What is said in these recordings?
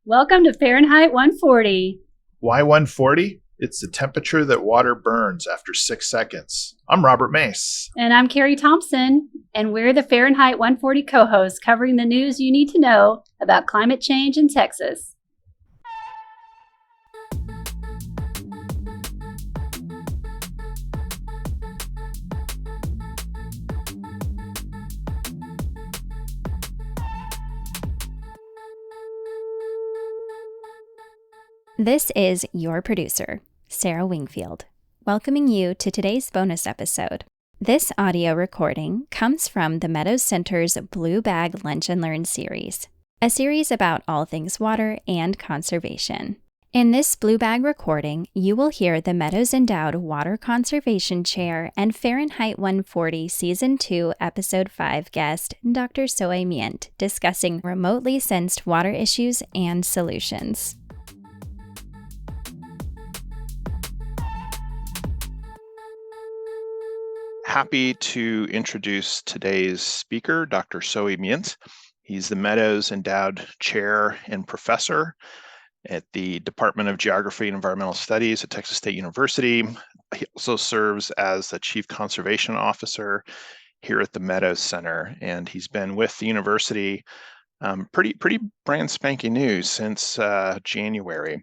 Welcome to Fahrenheit 140. Why 140? It's the temperature that water burns after 6 seconds. I'm Robert Mace. And I'm Carrie Thompson, and we're the Fahrenheit 140 co-hosts covering the news you need to know about climate change in Texas. This is your producer, Sarah Wingfield, welcoming you to today's bonus episode. This audio recording comes from the Meadows Center's Blue Bag Lunch and Learn series, a series about all things water and conservation. In this Blue Bag recording, you will hear the Meadows Endowed Water Conservation Chair and Fahrenheit 140 Season 2, Episode 5 guest, Dr. Soe Myint, discussing remotely sensed water issues and solutions. Happy to introduce today's speaker, Dr. Soe Myint. He's the Meadows Endowed Chair and Professor at the Department of Geography and Environmental Studies at Texas State University. He also serves as the Chief Conservation Officer here at the Meadows Center, and he's been with the university pretty brand spanking new since January,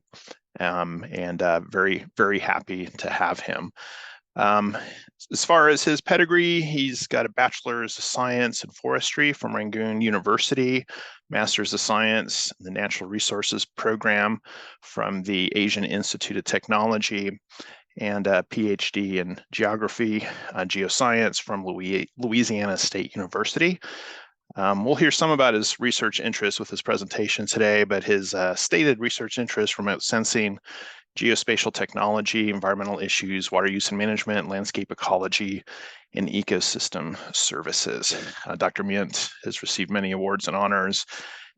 and very, very happy to have him. As far as his pedigree, he's got a bachelor's of science in forestry from Rangoon University, master's of science in the natural resources program from the Asian Institute of Technology, and a PhD in geography, geoscience from Louisiana State University. We'll hear some about his research interests with his presentation today, but his stated research interests: remote sensing, geospatial technology, environmental issues, water use and management, landscape ecology, and ecosystem services. Dr. Myint has received many awards and honors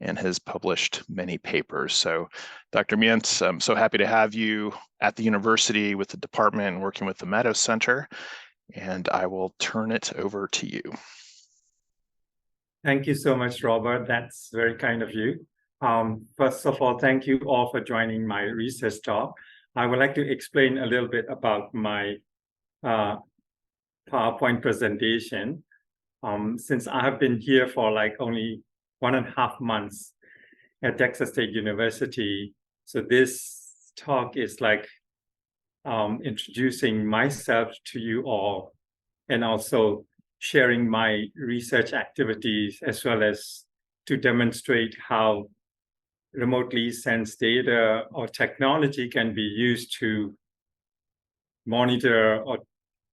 and has published many papers. So, Dr. Myint, I'm so happy to have you at the university with the department and working with the Meadows Center, and I will turn it over to you. Thank you so much, Robert. That's very kind of you. First of all, thank you all for joining my research talk. I would like to explain a little bit about my PowerPoint presentation. Since I have been here for like only 1.5 months at Texas State University, so this talk is like introducing myself to you all and also sharing my research activities, as well as to demonstrate how remotely sensed data or technology can be used to monitor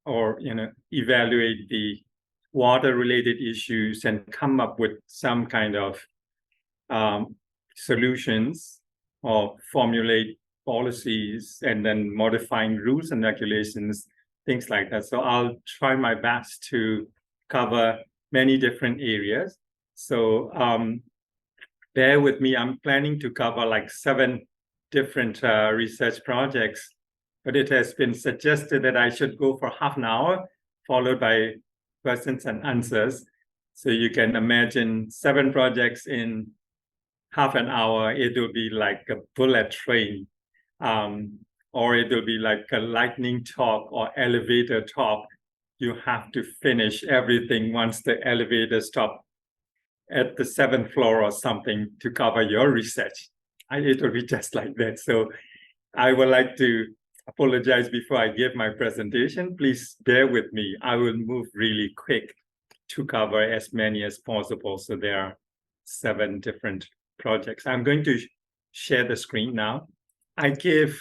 or evaluate the water-related issues and come up with some kind of solutions or formulate policies and then modifying rules and regulations, things like that. So I'll try my best to cover many different areas. So bear with me. I'm planning to cover like 7 different research projects, but it has been suggested that I should go for half an hour, followed by questions and answers. So you can imagine 7 projects in half an hour. It will be like a bullet train, or it will be like a lightning talk or elevator talk. You have to finish everything once the elevator stops at the 7th floor or something to cover your research. It will be just like that. So I would like to apologize before I give my presentation. Please bear with me. I will move really quick to cover as many as possible. So there are 7 different projects. I'm going to share the screen now. I give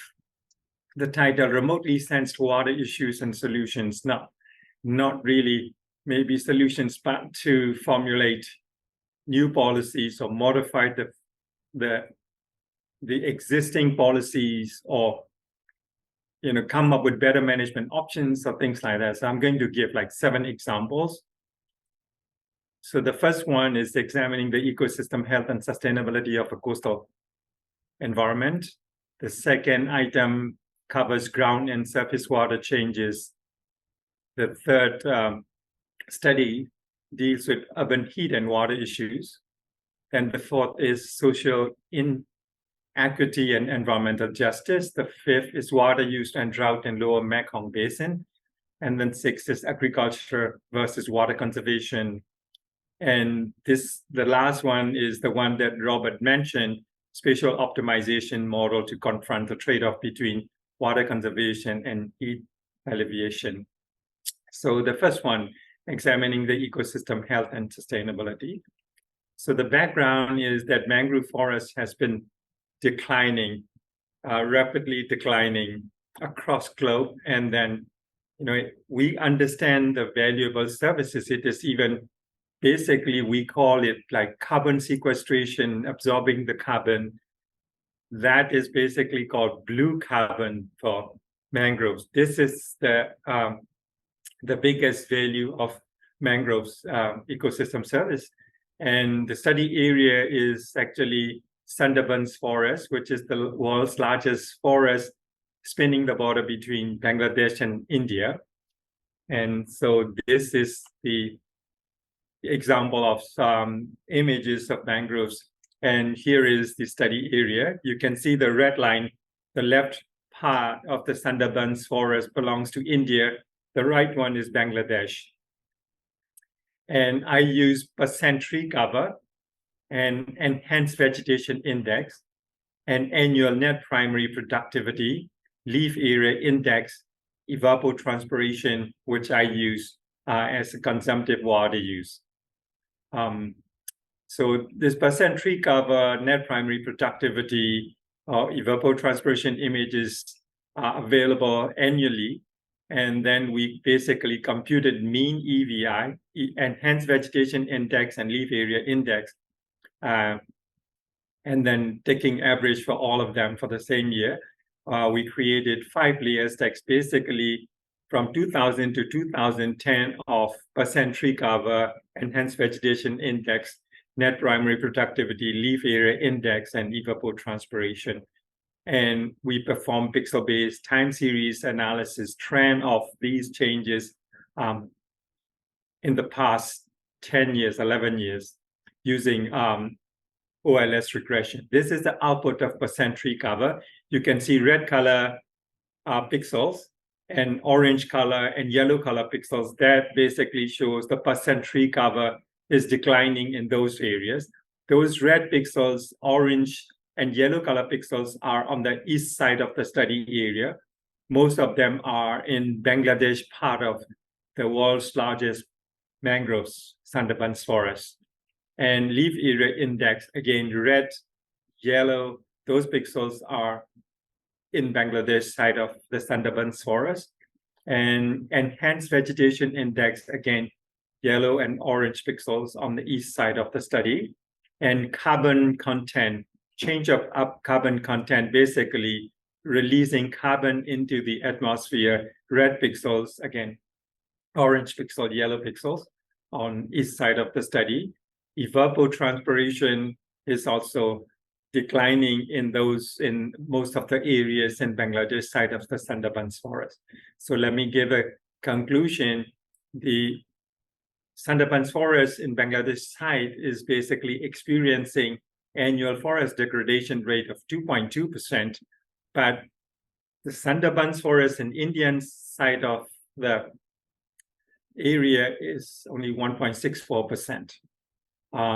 the title Remotely Sensed Water Issues and Solutions. Not really maybe solutions, but to formulate new policies or modify the existing policies, or come up with better management options or things like that. So I'm going to give like 7 examples. So the first one is examining the ecosystem health and sustainability of a coastal environment. The second item covers ground and surface water changes. The third study deals with urban heat and water issues. And the fourth is social equity and environmental justice. The 5th is water use and drought in Lower Mekong Basin. And then 6th is agriculture versus water conservation. And the last one is the one that Robert mentioned, Spatial Optimization Model to confront the trade-off between water conservation and heat alleviation. So the first one, examining the ecosystem health and sustainability. So the background is that mangrove forest has been declining, rapidly declining across globe. And then, we understand the valuable services. It is even basically, we call it like carbon sequestration, absorbing the carbon. That is basically called blue carbon for mangroves. This is the biggest value of mangroves ecosystem service. And the study area is actually Sundarbans Forest, which is the world's largest forest spanning the border between Bangladesh and India. And so this is the example of some images of mangroves. And here is the study area. You can see the red line, the left part of the Sundarbans forest belongs to India. The right one is Bangladesh. And I use percent tree cover and enhanced vegetation index and annual net primary productivity, leaf area index, evapotranspiration, which I use as a consumptive water use. So this percent tree cover, net primary productivity, evapotranspiration images are available annually. And then we basically computed mean EVI, enhanced vegetation index and leaf area index, and then taking average for all of them for the same year. We created 5 layer stacks, basically from 2000 to 2010 of percent tree cover, enhanced vegetation index, net primary productivity, leaf area index, and evapotranspiration. And we perform pixel-based time series analysis trend of these changes in the past 10 years, 11 years, using OLS regression. This is the output of percent tree cover. You can see red color pixels and orange color and yellow color pixels. That basically shows the percent tree cover is declining in those areas. Those red pixels, orange and yellow color pixels are on the east side of the study area. Most of them are in Bangladesh, part of the world's largest mangroves, Sundarbans forest. And leaf area index, again, red, yellow, those pixels are in Bangladesh side of the Sundarbans forest. And enhanced vegetation index, again, yellow and orange pixels on the east side of the study. And carbon content, change of carbon content, basically releasing carbon into the atmosphere, red pixels, again, orange pixel, yellow pixels on east side of the study. Evapotranspiration is also declining in most of the areas in Bangladesh side of the Sundarbans forest. So let me give a conclusion. The Sundarbans forest in Bangladesh side is basically experiencing annual forest degradation rate of 2.2%, but the Sundarbans forest in Indian side of the area is only 1.64%.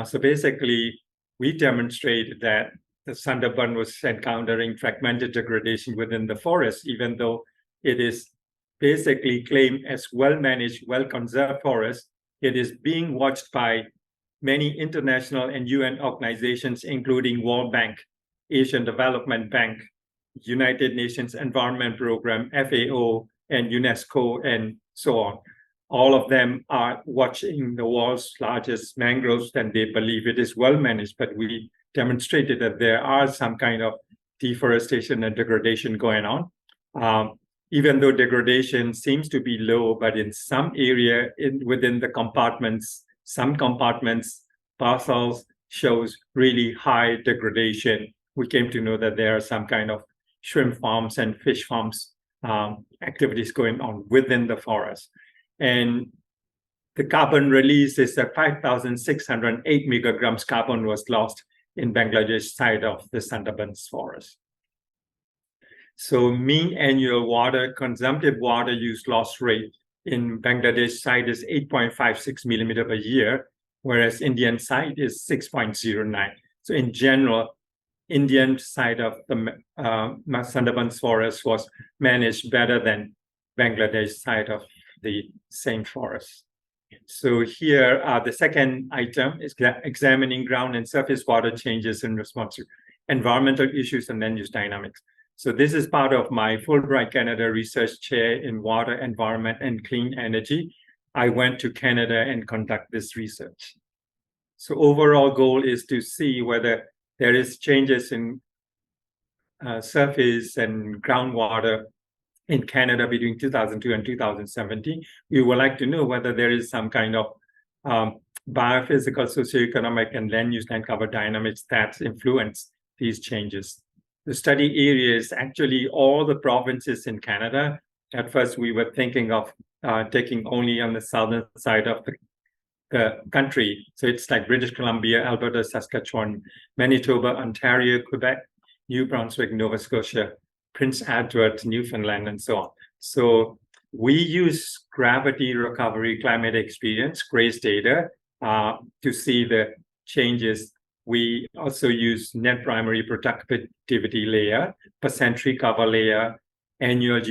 So basically, we demonstrated that the Sundarban was encountering fragmented degradation within the forest, even though it is basically claimed as well-managed, well-conserved forest. It is being watched by many international and UN organizations, including World Bank, Asian Development Bank, United Nations Environment Program, FAO, and UNESCO, and so on. All of them are watching the world's largest mangroves, and they believe it is well managed, but we demonstrated that there are some kind of deforestation and degradation going on. Even though degradation seems to be low, but in some area within the compartments, some compartments, parcels shows really high degradation. We came to know that there are some kind of shrimp farms and fish farms activities going on within the forest. And the carbon release is that 5,608 megagrams carbon was lost in Bangladesh side of the Sundarbans forest. So mean annual consumptive water use loss rate in Bangladesh side is 8.56 millimeter per year, whereas Indian side is 6.09. So in general, Indian side of the Sundarbans forest was managed better than Bangladesh side of the same forest. So here, the second item is examining ground and surface water changes in response to environmental issues and land use dynamics. So this is part of my Fulbright Canada Research Chair in Water, Environment, and Clean Energy. I went to Canada and conduct this research. So overall goal is to see whether there is changes in surface and groundwater in Canada between 2002 and 2017. We would like to know whether there is some kind of biophysical, socioeconomic, and land use land cover dynamics that influence these changes. The study area is actually all the provinces in Canada. At first, we were thinking of taking only on the southern side of the country. So it's like British Columbia, Alberta, Saskatchewan, Manitoba, Ontario, Quebec, New Brunswick, Nova Scotia, Prince Edward, Newfoundland, and so on. So we use gravity recovery climate experience, GRACE data, to see the changes. We also use net primary productivity layer, percentage cover layer, annual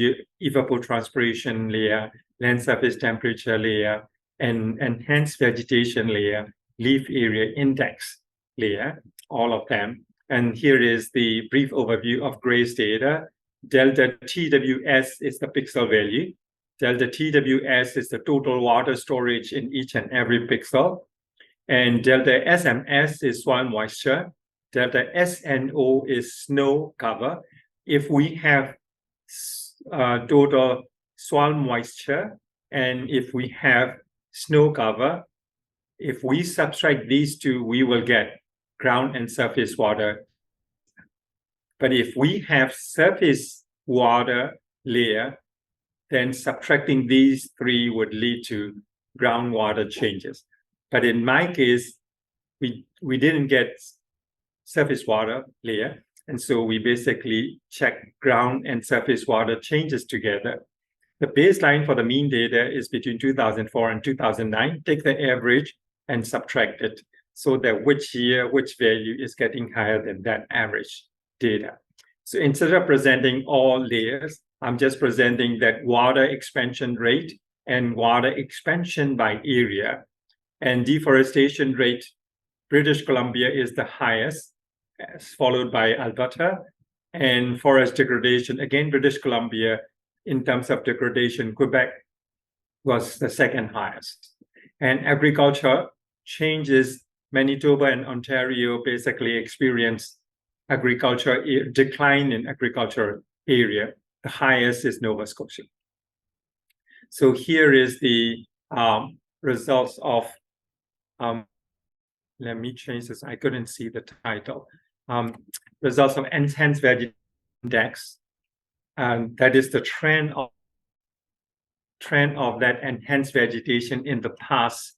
evapotranspiration layer, land surface temperature layer, and enhanced vegetation layer, leaf area index layer, all of them. And here is the brief overview of GRACE data. Delta TWS is the pixel value. Delta TWS is the total water storage in each and every pixel. And delta SMS is soil moisture. Delta SNO is snow cover. If we have total soil moisture and if we have snow cover, if we subtract these two, we will get ground and surface water. But if we have surface water layer, then subtracting these three would lead to groundwater changes. But in my case, we didn't get surface water layer. And so we basically check ground and surface water changes together. The baseline for the mean data is between 2004 and 2009. Take the average and subtract it so that which year, which value is getting higher than that average data. So instead of presenting all layers, I'm just presenting that water expansion rate and water expansion by area. And deforestation rate, British Columbia is the highest, followed by Alberta. And forest degradation, again, British Columbia, in terms of degradation, Quebec was the second highest. And agriculture changes, Manitoba and Ontario basically experienced decline in agriculture area. The highest is Nova Scotia. So here is the results of, let me change this, I couldn't see the title. Results of enhanced vegetation index. That is the trend of that enhanced vegetation in the past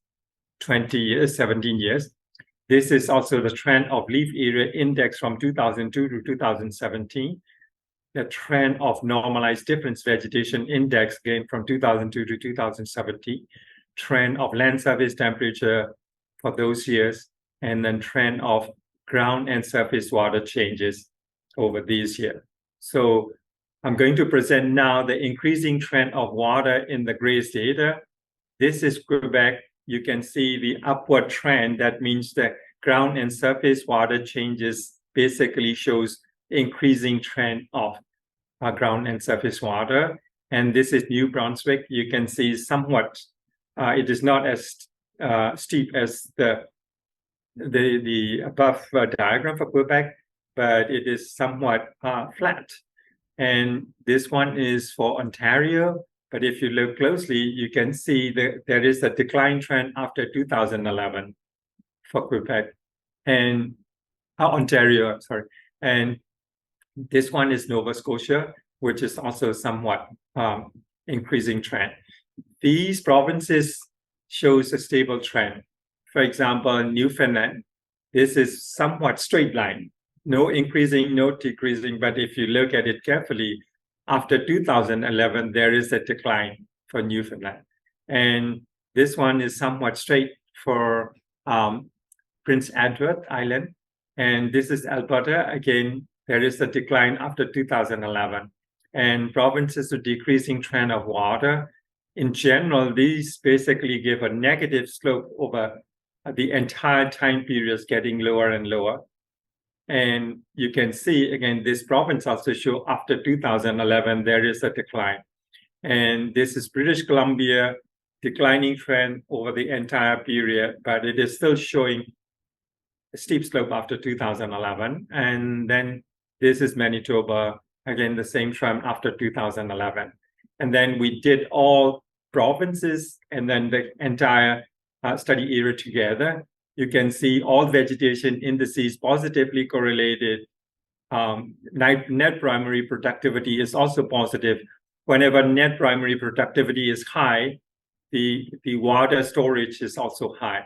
20 years, 17 years. This is also the trend of leaf area index from 2002 to 2017. The trend of normalized difference vegetation index again from 2002 to 2017. Trend of land surface temperature for those years, and then trend of ground and surface water changes over these years. So I'm going to present now the increasing trend of water in the GRACE data. This is Quebec. You can see the upward trend. That means the ground and surface water changes basically shows increasing trend of ground and surface water. And this is New Brunswick. You can see somewhat, it is not as steep as the above diagram for Quebec, but it is somewhat flat. And this one is for Ontario. But if you look closely, you can see that there is a decline trend after 2011 for Quebec and Ontario, sorry. And this one is Nova Scotia, which is also somewhat increasing trend. These provinces shows a stable trend. For example, Newfoundland, this is somewhat straight line, no increasing, no decreasing. But if you look at it carefully, after 2011, there is a decline for Newfoundland. And this one is somewhat straight for Prince Edward Island. And this is Alberta. Again, there is a decline after 2011. And provinces with decreasing trend of water. In general, these basically give a negative slope over the entire time periods, getting lower and lower. And you can see, again, this province also show after 2011, there is a decline. And this is British Columbia, declining trend over the entire period, but it is still showing a steep slope after 2011. And then this is Manitoba, again, the same trend after 2011. And then we did all provinces and then the entire study area together. You can see all vegetation indices positively correlated. Net primary productivity is also positive. Whenever net primary productivity is high, the water storage is also high.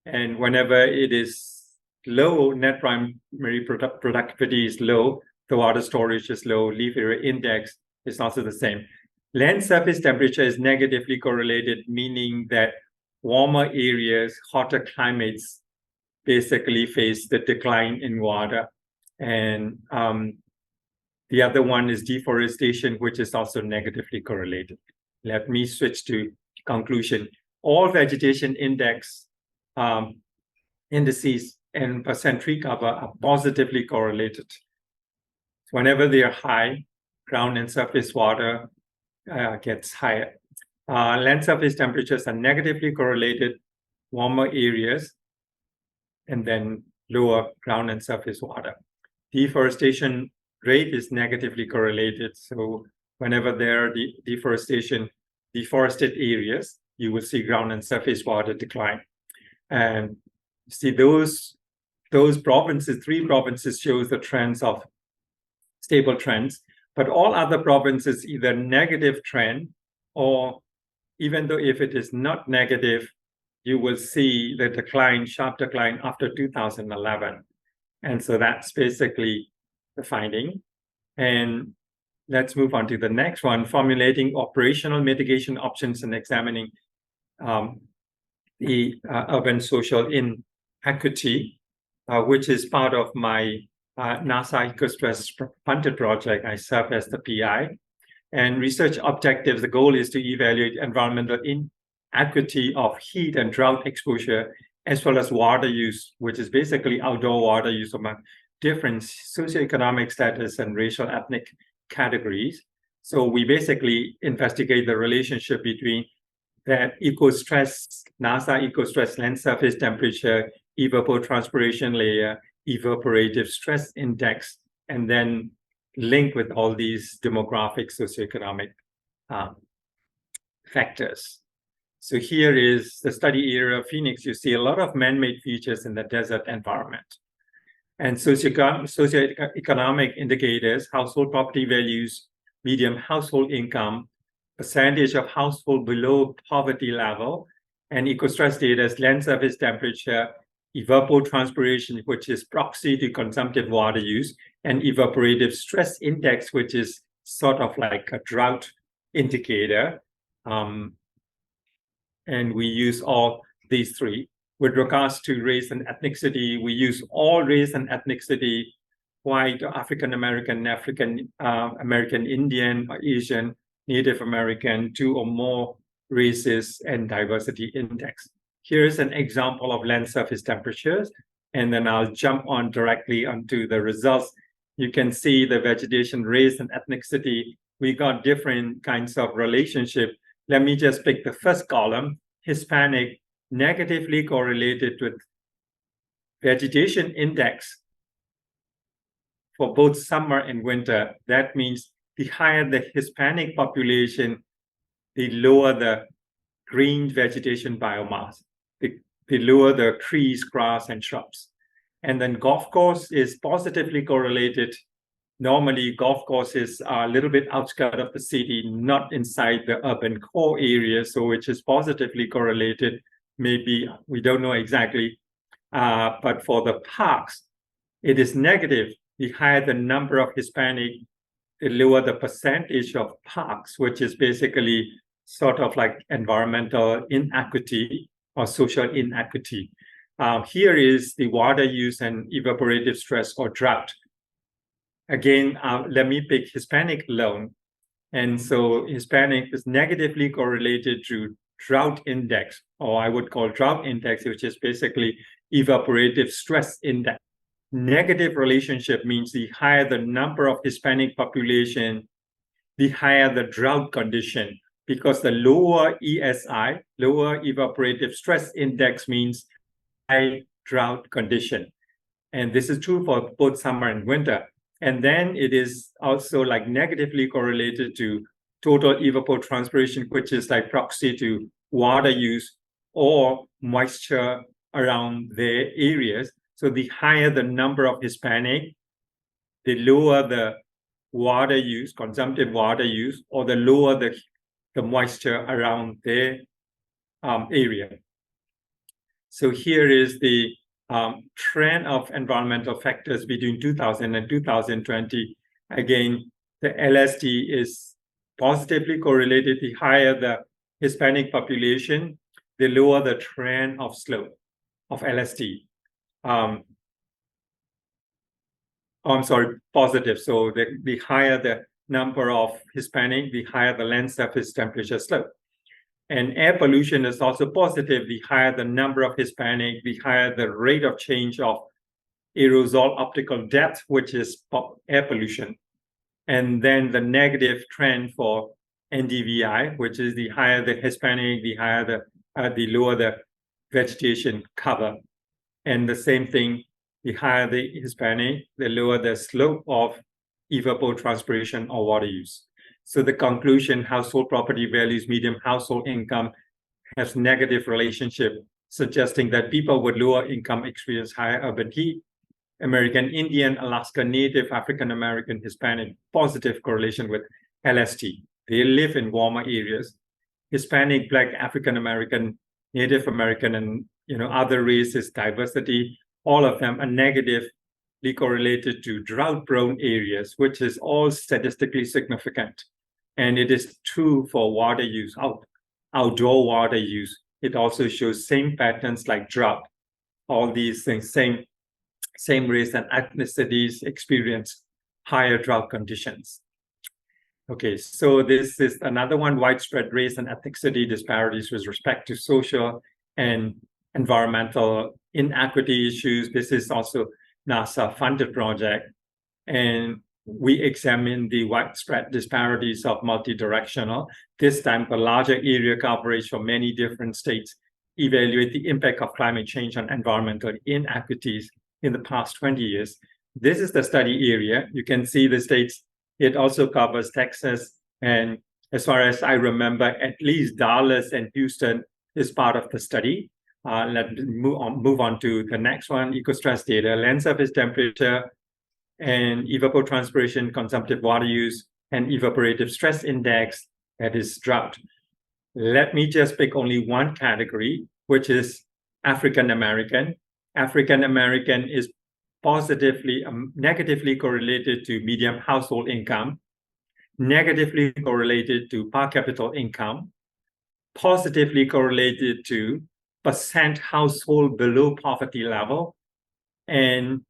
And whenever it is low, net primary productivity is low, the water storage is low, leaf area index is also the same. Land surface temperature is negatively correlated, meaning that warmer areas, hotter climates basically face the decline in water. And the other one is deforestation, which is also negatively correlated. Let me switch to conclusion. All vegetation index indices and percent tree cover are positively correlated. Whenever they are high, ground and surface water gets higher. Land surface temperatures are negatively correlated, warmer areas, and then lower ground and surface water. Deforestation rate is negatively correlated. So whenever there are deforested areas, you will see ground and surface water decline. And see those provinces, 3 provinces shows the trends of stable trends, but all other provinces either negative trend, or even though if it is not negative, you will see the decline, sharp decline after 2011. And so that's basically the finding. And let's move on to the next one, formulating operational mitigation options and examining the urban social inequity, which is part of my NASA EcoStress funded project. I serve as the PI. And research objectives, the goal is to evaluate environmental inequity of heat and drought exposure, as well as water use, which is basically outdoor water use among different socioeconomic status and racial ethnic categories. So we basically investigate the relationship between that ecostress, NASA ecostress land surface temperature, evapotranspiration layer, evaporative stress index, and then link with all these demographic, socioeconomic factors. So here is the study area of Phoenix. You see a lot of man-made features in the desert environment. And socioeconomic indicators, household property values, median household income, percentage of household below poverty level, and ecostress data, land surface temperature, evapotranspiration, which is proxy to consumptive water use, and evaporative stress index, which is sort of like a drought indicator. And we use all these 3. With regards to race and ethnicity, we use all race and ethnicity, white, African American, American Indian, Asian, Native American, 2 or more races, and diversity index. Here's an example of land surface temperatures, and then I'll jump on directly onto the results. You can see the vegetation, race, and ethnicity. We got different kinds of relationship. Let me just pick the first column, Hispanic, negatively correlated with vegetation index for both summer and winter. That means the higher the Hispanic population, the lower the green vegetation biomass, the lower the trees, grass, and shrubs. And then golf course is positively correlated. Normally, golf courses are a little bit outskirts of the city, not inside the urban core area, so which is positively correlated. Maybe, we don't know exactly, But for the parks, it is negative. The higher the number of Hispanic, the lower the percentage of parks, which is basically sort of like environmental inequity or social inequity. Here is the water use and evaporative stress or drought. Again, let me pick Hispanic alone. And so Hispanic is negatively correlated to drought index, or I would call drought index, which is basically evaporative stress index. Negative relationship means the higher the number of Hispanic population, the higher the drought condition, because the lower ESI, lower evaporative stress index, means high drought condition. And this is true for both summer and winter. And then it is also like negatively correlated to total evapotranspiration, which is like proxy to water use or moisture around their areas. So the higher the number of Hispanic, the lower the water use, consumptive water use, or the lower the moisture around their area. So here is the trend of environmental factors between 2000 and 2020. Again, the LST is positively correlated. The higher the Hispanic population, the lower the trend of slope of LST. I'm sorry, positive. So the higher the number of Hispanic, the higher the land surface temperature slope. And air pollution is also positive. The higher the number of Hispanic, the higher the rate of change of aerosol optical depth, which is air pollution. And then the negative trend for NDVI, which is the higher the Hispanic, the higher the lower the vegetation cover. And the same thing, the higher the Hispanic, the lower the slope of evapotranspiration or water use. So the conclusion, household property values, median household income has negative relationship, suggesting that people with lower income experience higher urban heat. American Indian, Alaska Native, African American, Hispanic, positive correlation with LST. They live in warmer areas. Hispanic, Black, African American, Native American, and other races, diversity, all of them are negatively correlated to drought-prone areas, which is all statistically significant. And it is true for water use, outdoor water use. It also shows same patterns like drought. All these things, same race and ethnicities experience higher drought conditions. Okay, so this is another one, widespread race and ethnicity disparities with respect to social and environmental inequity issues. This is also NASA-funded project. And we examine the widespread disparities of multi-directional, this time for larger area coverage for many different states, evaluate the impact of climate change on environmental inequities in the past 20 years. This is the study area. You can see the states. It also covers Texas. And as far as I remember, at least Dallas and Houston is part of the study. Let's move on to the next one, eco-stress data, land surface temperature, and evapotranspiration, consumptive water use, and evaporative stress index, that is drought. Let me just pick only one category, which is African American. African American is negatively correlated to median household income, negatively correlated to per capita income, positively correlated to percent household below poverty level, and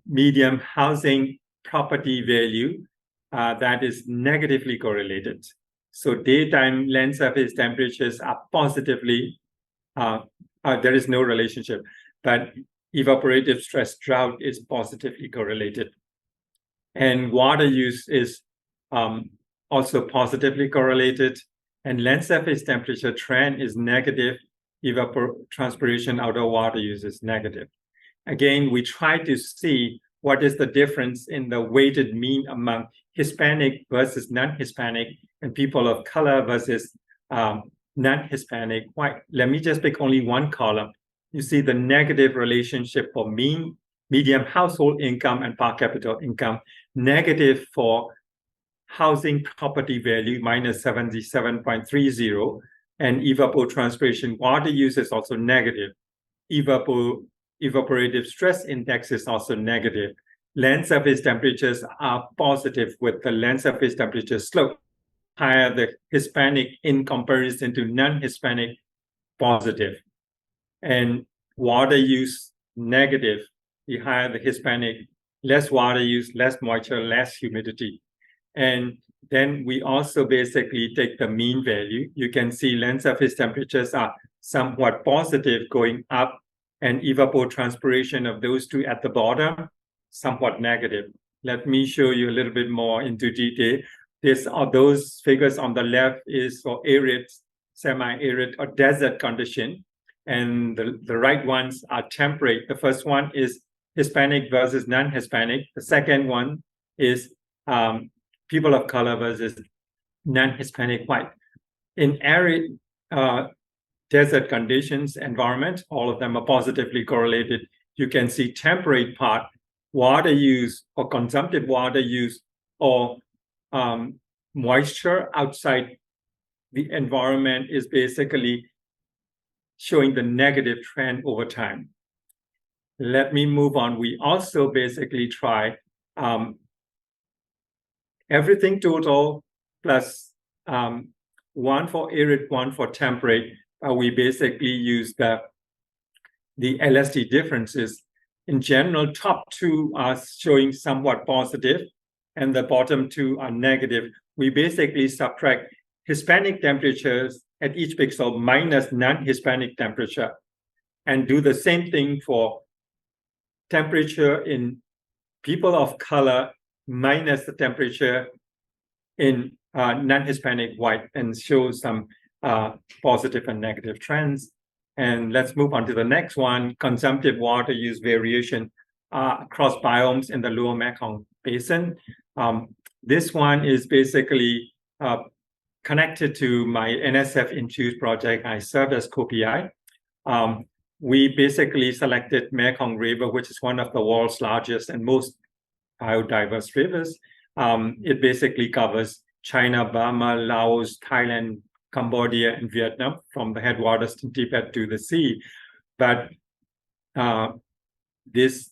median housing property value that is negatively correlated. So daytime land surface temperatures are positively, there is no relationship, but evaporative stress drought is positively correlated. And water use is also positively correlated, and land surface temperature trend is negative, evapotranspiration outdoor water use is negative. Again, we try to see what is the difference in the weighted mean among Hispanic versus non-Hispanic and people of color versus non-Hispanic white. Let me just pick only one column. You see the negative relationship for median household income and per capita income, negative for housing property value, minus 77.30, and evapotranspiration water use is also negative. evaporative stress index is also negative. Land surface temperatures are positive with the land surface temperature slope higher the Hispanic in comparison to non-Hispanic positive. And water use negative, the higher the Hispanic, less water use, less moisture, less humidity. And then we also basically take the mean value. You can see land surface temperatures are somewhat positive going up, and evapotranspiration of those two at the bottom, somewhat negative. Let me show you a little bit more into detail. Those figures on the left is for arid, semi-arid, or desert condition. And the right ones are temperate. The first one is Hispanic versus non-Hispanic. The second one is people of color versus non-Hispanic white. In arid desert conditions, environment, all of them are positively correlated. You can see temperate part, water use or consumptive water use or moisture outside the environment is basically showing the negative trend over time. Let me move on. We also basically try everything total plus one for arid, one for temperate. We basically use the LST differences. In general, top two are showing somewhat positive, and the bottom two are negative. We basically subtract Hispanic temperatures at each pixel minus non-Hispanic temperature, and do the same thing for temperature in people of color minus the temperature in non-Hispanic white, and show some positive and negative trends. And let's move on to the next one, consumptive water use variation across biomes in the Lower Mekong Basin. This one is basically connected to my NSF Infuse project. I served as co-PI. We basically selected Mekong River, which is one of the world's largest and most biodiverse rivers. It basically covers China, Burma, Laos, Thailand, Cambodia, and Vietnam, from the headwaters to Tibet to the sea. But this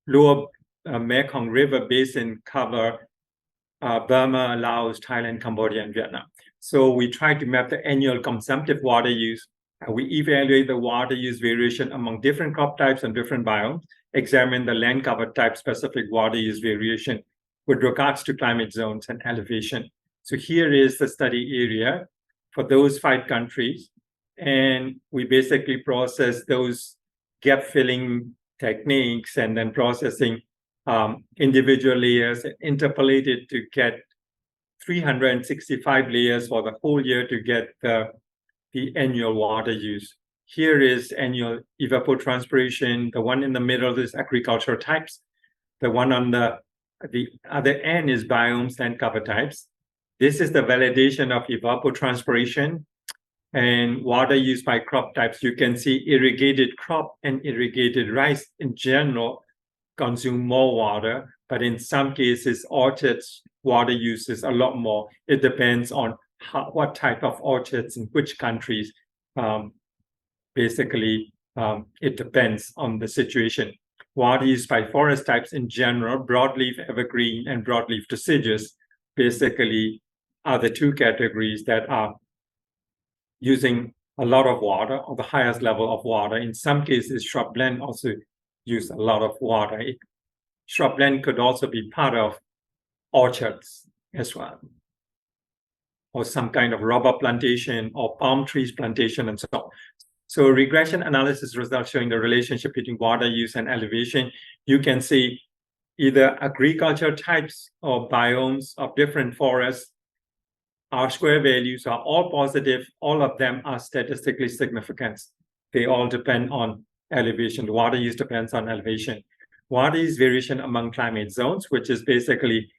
Lower Mekong River Basin cover Burma, Laos, Thailand, Cambodia, and Vietnam. So we try to map the annual consumptive water use. We evaluate the water use variation among different crop types and different biomes, examine the land cover type specific water use variation with regards to climate zones and elevation. So here is the study area for those 5 countries. And we basically process those gap filling techniques and then processing individual layers, interpolated to get 365 layers for the whole year to get the annual water use. Here is annual evapotranspiration. The one in the middle is agricultural types. The one on the other end is biomes and cover types. This is the validation of evapotranspiration and water use by crop types. You can see irrigated crop and irrigated rice in general consume more water, but in some cases, orchards water use is a lot more. It depends on what type of orchards in which countries. Basically, it depends on the situation. Water use by forest types in general, broadleaf evergreen and broadleaf deciduous, basically are the 2 categories that are using a lot of water, or the highest level of water. In some cases, shrubland also use a lot of water. Shrubland could also be part of orchards as well, or some kind of rubber plantation or palm trees plantation and so on. So regression analysis results showing the relationship between water use and elevation. You can see either agriculture types or biomes of different forests. Our square values are all positive. All of them are statistically significant. They all depend on elevation. The water use depends on elevation. Water use variation among climate zones, which is basically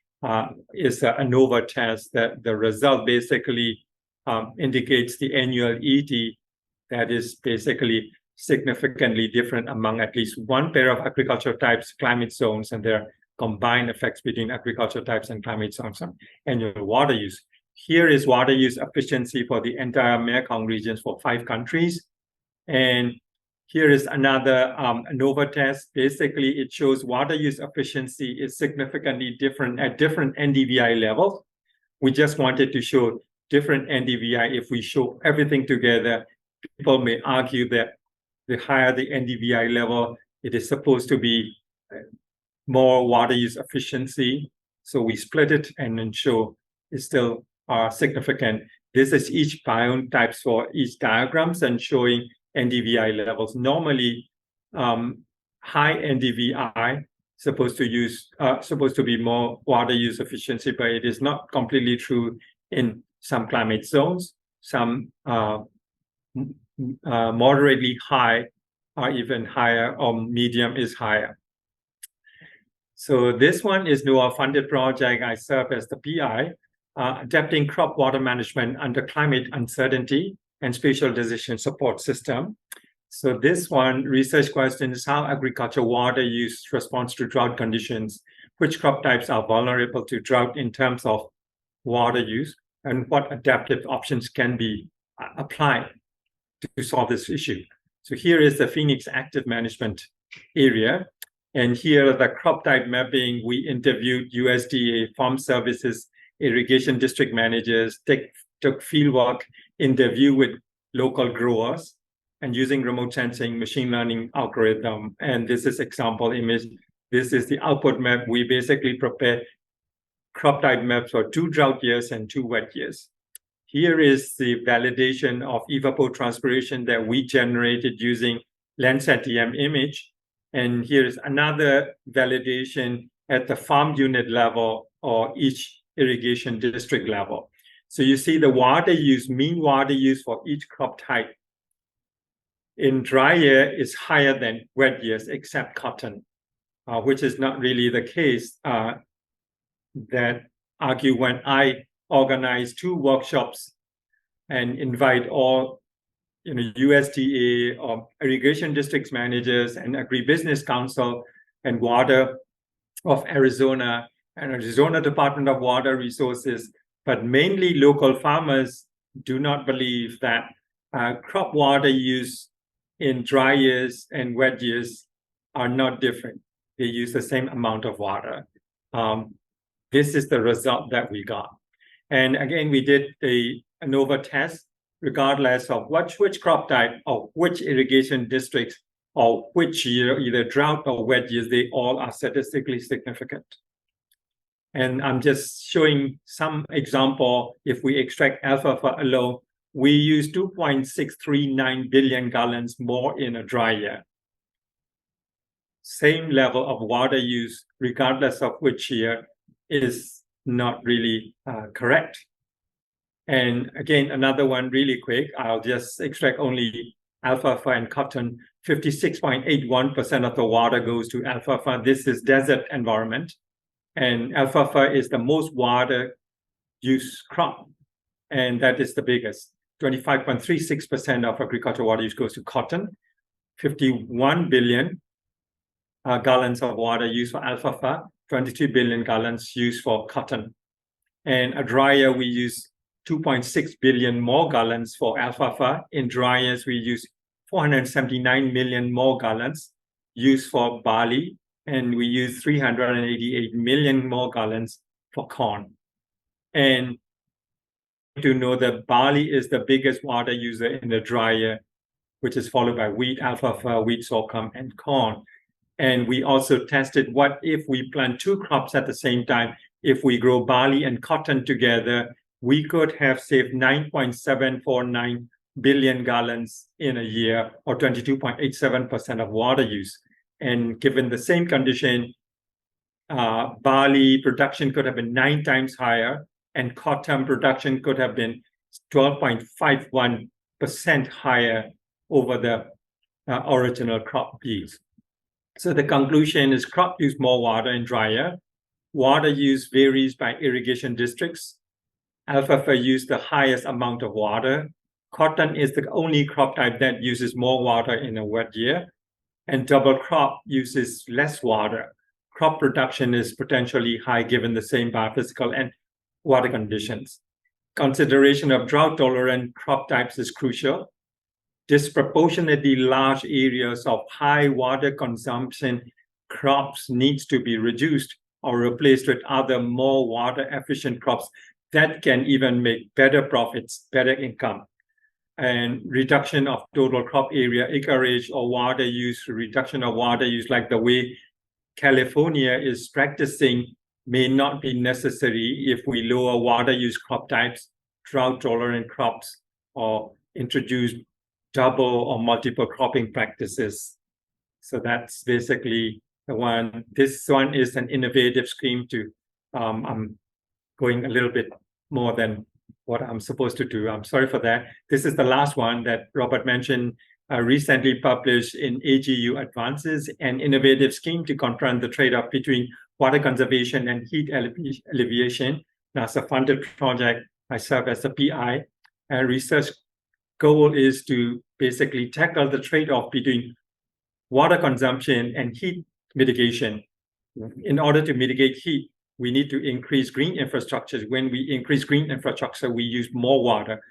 is an ANOVA test. That the result basically indicates the annual ET that is basically significantly different among at least one pair of agricultural types, climate zones, and their combined effects between agricultural types and climate zones on annual water use. Here is water use efficiency for the entire Mekong regions for 5 countries. And Here is another ANOVA test. Basically, it shows water use efficiency is significantly different at different NDVI levels. We just wanted to show different NDVI. If we show everything together, people may argue that the higher the NDVI level, it is supposed to be more water use efficiency. So we split it and then show it's still significant. This is each biome types for each diagrams and showing NDVI levels. Normally, high NDVI supposed to be more water use efficiency, but it is not completely true in some climate zones. Some moderately high are even higher, or medium is higher. So this one is NOAA funded project. I serve as the PI, adapting crop water management under climate uncertainty and spatial decision support system. So this one research question is how agriculture water use responds to drought conditions, which crop types are vulnerable to drought in terms of water use, and what adaptive options can be applied to solve this issue. So here is the Phoenix active management area. And here the crop type mapping, we interviewed USDA Farm Services irrigation district managers, took fieldwork interview with local growers, and using remote sensing machine learning algorithm. And this is example image. This is the output map. We basically prepare crop type maps for 2 drought years and 2 wet years. Here is the validation of evapotranspiration that we generated using Landsat-TM image. And here is another validation at the farm unit level or each irrigation district level. So you see the water use, mean water use for each crop type in dry year is higher than wet years, except cotton, which is not really the case. That argue when I organize 2 workshops and invite all USDA or irrigation districts managers and agribusiness council and water of Arizona and Arizona Department of Water Resources, but mainly local farmers do not believe that crop water use in dry years and wet years are not different. They use the same amount of water. This is the result that we got. And again, we did the ANOVA test, regardless of which crop type or which irrigation districts or which year, either drought or wet years, they all are statistically significant. And I'm just showing some example. If we extract alfalfa alone, we use 2.639 billion gallons more in a dry year. Same level of water use, regardless of which year, is not really correct. And again, another one really quick, I'll just extract only alfalfa and cotton. 56.81% of the water goes to alfalfa. This is desert environment. And alfalfa is the most water use crop. And that is the biggest. 25.36% of agricultural water use goes to cotton. 51 billion gallons of water used for alfalfa. 22 billion gallons used for cotton. And a dry year, we use 2.6 billion more gallons for alfalfa. In dry years, we use 479 million more gallons used for barley, and we use 388 million more gallons for corn. And to know that barley is the biggest water user in the dry year, which is followed by wheat, alfalfa, wheat, sorghum, and corn. And we also tested what if we plant 2 crops at the same time. If we grow barley and cotton together, we could have saved 9.749 billion gallons in a year, or 22.87% of water use. And given the same condition, barley production could have been 9 times higher, and cotton production could have been 12.51% higher over the original crop yields. So the conclusion is crop use more water in dry year. Water use varies by irrigation districts. Alfalfa use the highest amount of water. Cotton is the only crop type that uses more water in a wet year. And double crop uses less water. Crop production is potentially high given the same biophysical and water conditions. Consideration of drought-tolerant crop types is crucial. disproportionately large areas of high water consumption crops needs to be reduced or replaced with other more water efficient crops that can even make better profits, better income. And reduction of total crop area, acreage, or water use, reduction of water use, like the way California is practicing, may not be necessary if we lower water use crop types, drought tolerant crops, or introduce double or multiple cropping practices. So that's basically the one. This one is an innovative scheme to, I'm going a little bit more than what I'm supposed to do. I'm sorry for that. This is the last one that Robert mentioned, recently published in AGU Advances, an innovative scheme to confront the trade-off between water conservation and heat alleviation. NASA funded project. I serve as a PI. And research goal is to basically tackle the trade-off between water consumption and heat mitigation. In order to mitigate heat, we need to increase green infrastructures. When we increase green infrastructure, we use more water.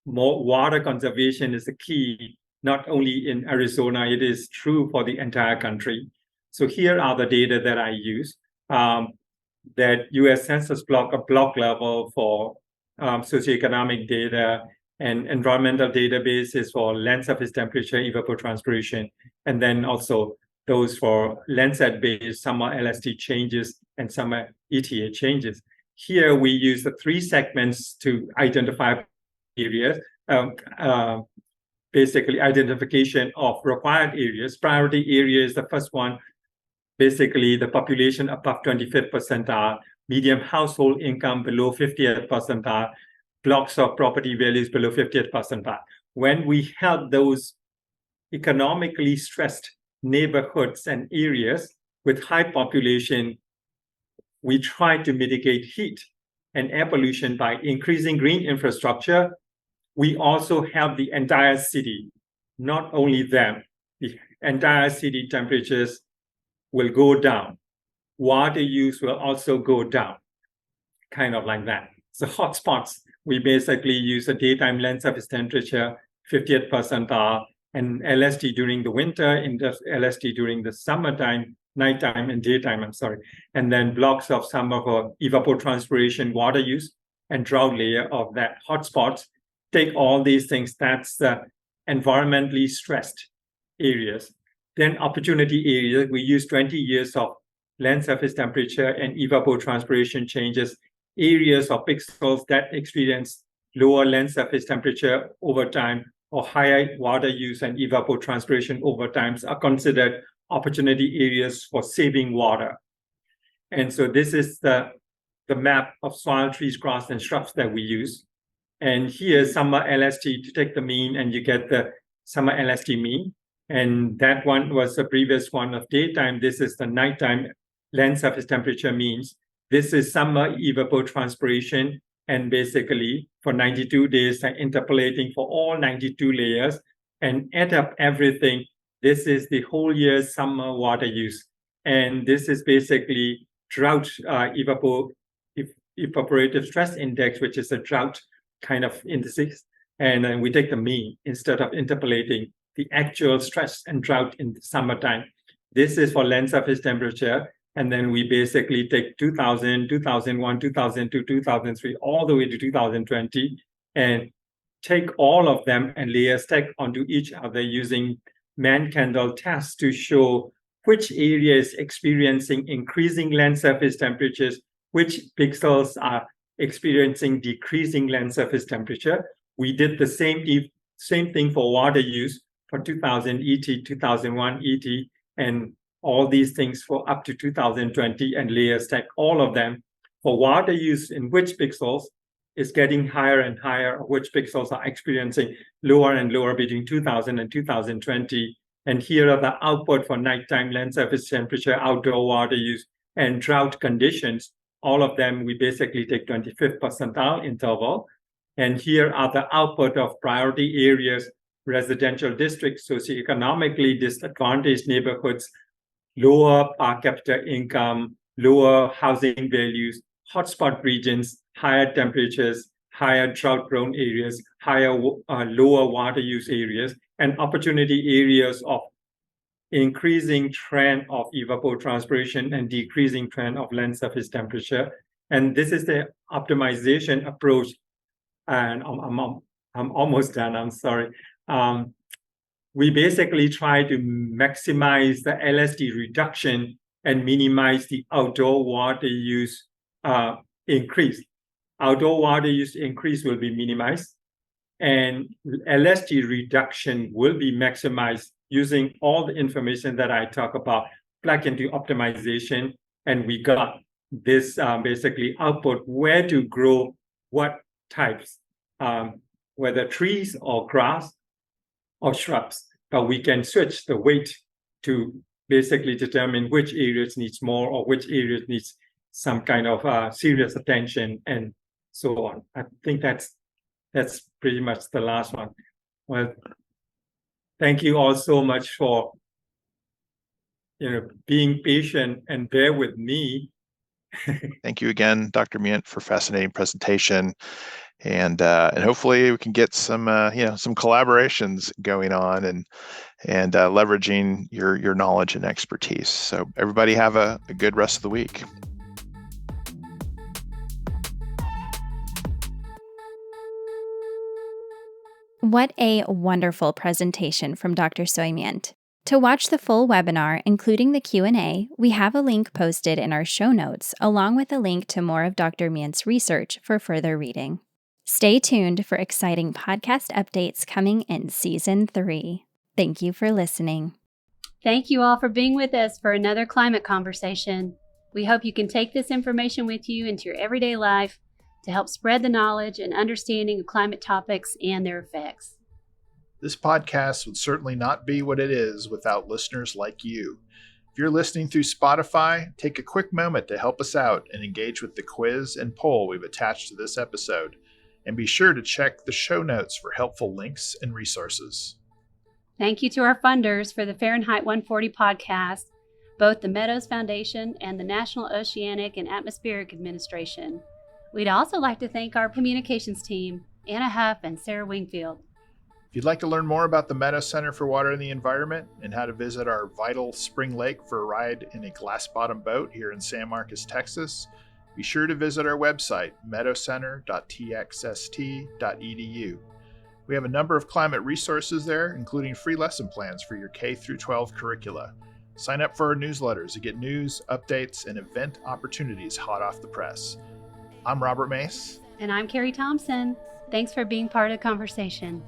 More water conservation is the key, not only in Arizona, it is true for the entire country. So here are the data that I use. That US Census block, a block level for socioeconomic data, and environmental databases for land surface temperature, evapotranspiration, and then also those for Landsat-based summer LST changes and summer ETA changes. Here we use the 3 segments to identify areas, basically identification of required areas. Priority area is the first one, basically the population above 25th percentile, medium household income below 50th percentile, blocks of property values below 50th percentile. When we help those economically stressed neighborhoods and areas with high population, we try to mitigate heat and air pollution by increasing green infrastructure. We also help the entire city, not only them. The entire city temperatures will go down. Water use will also go down, kind of like that. So hotspots, we basically use a daytime land surface temperature, 50th percentile, and LST during the winter, and LST during the summertime, nighttime and daytime, and then blocks of summer for evapotranspiration, water use, and drought layer of that hotspots. Take all these things, that's the environmentally stressed areas. Then opportunity areas, we use 20 years of land surface temperature and evapotranspiration changes. Areas of pixels that experience lower land surface temperature over time or higher water use and evapotranspiration over time are considered opportunity areas for saving water. And so this is the map of soil, trees, grass, and shrubs that we use. And here's summer LST to take the mean, and you get the summer LST mean. And that one was the previous one of daytime. This is the nighttime land surface temperature means. This is summer evapotranspiration. And basically, for 92 days, I'm interpolating for all 92 layers and add up everything. This is the whole year's summer water use. And this is basically drought evaporative stress index, which is a drought kind of indices. And then we take the mean instead of interpolating the actual stress and drought in the summertime. This is for land surface temperature. And then we basically take 2000, 2001, 2002, 2003, all the way to 2020, and take all of them and layer stack onto each other using man-candle tests to show which area is experiencing increasing land surface temperatures, which pixels are experiencing decreasing land surface temperature. We did the same thing for water use for 2000 ET, 2001 ET, and all these things for up to 2020 and layer stack all of them for water use in which pixels is getting higher and higher, which pixels are experiencing lower and lower between 2000 and 2020. And here are the output for nighttime land surface temperature, outdoor water use, and drought conditions. All of them, we basically take 25th percentile interval. And here are the output of priority areas, residential districts, socioeconomically disadvantaged neighborhoods, lower per capita income, lower housing values, hotspot regions, higher temperatures, higher drought-prone areas, higher lower water use areas, and opportunity areas of increasing trend of evapotranspiration and decreasing trend of land surface temperature. And this is the optimization approach. And I'm almost done, I'm sorry. We basically try to maximize the LSD reduction and minimize the outdoor water use increase. Outdoor water use increase will be minimized, and LSD reduction will be maximized using all the information that I talk about, plug into optimization, and we got this basically output where to grow what types, whether trees or grass or shrubs, but we can switch the weight to basically determine which areas needs more or which areas needs some kind of serious attention and so on. I think that's pretty much the last one. Well, thank you all so much for being patient and bear with me. Thank you again, Dr. Myint, for a fascinating presentation. And hopefully we can get some some collaborations going on and leveraging your knowledge and expertise. So everybody have a good rest of the week. What a wonderful presentation from Dr. Soe Myint. To watch the full webinar, including the Q&A, we have a link posted in our show notes, along with a link to more of Dr. Myint's research for further reading. Stay tuned for exciting podcast updates coming in Season 3. Thank you for listening. Thank you all for being with us for another climate conversation. We hope you can take this information with you into your everyday life to help spread the knowledge and understanding of climate topics and their effects. This podcast would certainly not be what it is without listeners like you. If you're listening through Spotify, take a quick moment to help us out and engage with the quiz and poll we've attached to this episode. And be sure to check the show notes for helpful links and resources. Thank you to our funders for the Fahrenheit 140 podcast, both the Meadows Foundation and the National Oceanic and Atmospheric Administration. We'd also like to thank our communications team, Anna Huff and Sarah Wingfield. If you'd like to learn more about the Meadows Center for Water and the Environment and how to visit our vital spring lake for a ride in a glass-bottom boat here in San Marcos, Texas, be sure to visit our website, meadowcenter.txst.edu. We have a number of climate resources there, including free lesson plans for your K-12 curricula. Sign up for our newsletters to get news, updates, and event opportunities hot off the press. I'm Robert Mace. And I'm Carrie Thompson. Thanks for being part of the conversation.